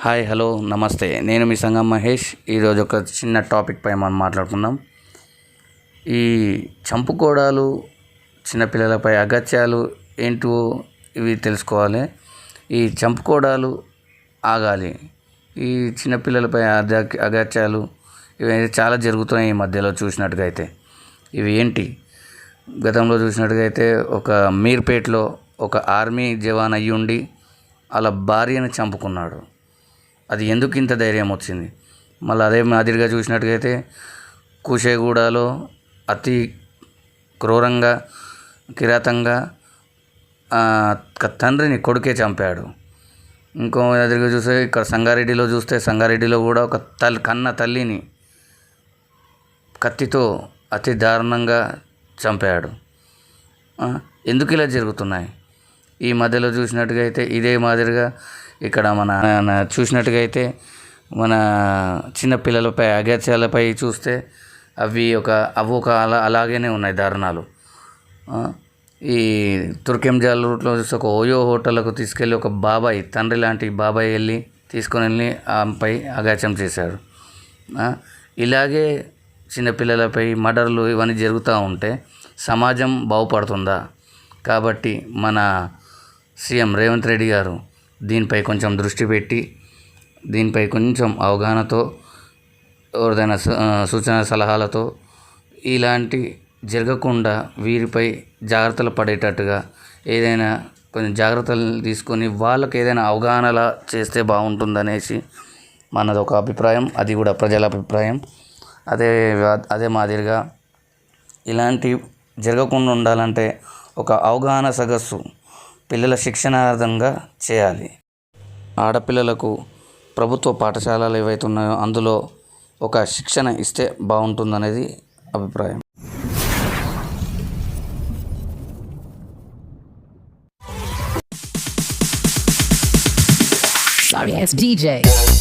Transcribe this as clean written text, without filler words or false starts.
Hi hello నమస్తే. నేను మీ సంగం మహేష్. ఈరోజు ఒక చిన్న టాపిక్ పై మనం మాట్లాడుకుందాం. ఈ చంపుకోవడాలు, చిన్నపిల్లలపై అగత్యాలు ఏంటో ఇవి తెలుసుకోవాలి. ఈ చంపుకోవడాలు ఆగాలి. ఈ చిన్నపిల్లలపై అగత్యాలు ఇవి చాలా జరుగుతున్నాయి ఈ మధ్యలో చూసినట్టుగా అయితే. ఇవి ఏంటి, గతంలో చూసినట్టుగా అయితే ఒక మీర్పేట్లో ఒక ఆర్మీ జవాన్ అయ్యుండి వాళ్ళ భార్యను చంపుకున్నాడు. అది ఎందుకు ఇంత ధైర్యం వచ్చింది? మళ్ళీ అదే మాదిరిగా చూసినట్టుగైతే కూషేగూడలో అతి క్రూరంగా, కిరాతంగా తండ్రిని కొడుకే చంపాడు. ఇంకో మాదిరిగా చూస్తే ఇక్కడ సంగారెడ్డిలో సంగారెడ్డిలో కూడా ఒక కన్న తల్లిని కత్తితో అతి దారుణంగా చంపాడు. ఎందుకు ఇలా జరుగుతున్నాయి? ఈ మధ్యలో చూసినట్టుగా అయితే ఇదే మాదిరిగా ఇక్కడ మన చూసినట్టుగా అయితే మన చిన్నపిల్లలపై అగత్యాలపై చూస్తే అవి ఒక అలాగే ఉన్నాయి దారుణాలు. ఈ తుర్కెంజాల్ రూట్లో చూస్తే ఒక ఓయో హోటల్కు తీసుకెళ్ళి ఒక బాబాయ్, తండ్రి లాంటి బాబాయ్ తీసుకొని వెళ్ళి ఆమెపై అగాత్యం చేశాడు. ఇలాగే చిన్నపిల్లలపై మర్డర్లు ఇవన్నీ జరుగుతూ ఉంటే సమాజం బాగుపడుతుందా? కాబట్టి మన సీఎం రేవంత్ రెడ్డి గారు దీనిపై కొంచెం దృష్టి పెట్టి, దీనిపై కొంచెం అవగాహనతో, ఎవరిదైనా సూచన సలహాలతో ఇలాంటి జరగకుండా వీరిపై జాగ్రత్తలు పడేటట్టుగా ఏదైనా కొంచెం జాగ్రత్తలు తీసుకొని వాళ్ళకి ఏదైనా అవగాహనలా చేస్తే బాగుంటుందనేసి మనది ఒక అభిప్రాయం. అది కూడా ప్రజల అభిప్రాయం. అదే మాదిరిగా ఇలాంటి జరగకుండా ఉండాలంటే ఒక అవగాహన సదస్సు పిల్లల శిక్షణార్థంగా చేయాలి. ఆడపిల్లలకు ప్రభుత్వ పాఠశాలలు ఏవైతే ఉన్నాయో అందులో ఒక శిక్షణ ఇస్తే బాగుంటుందనేది అభిప్రాయం. Sorry, it's DJ.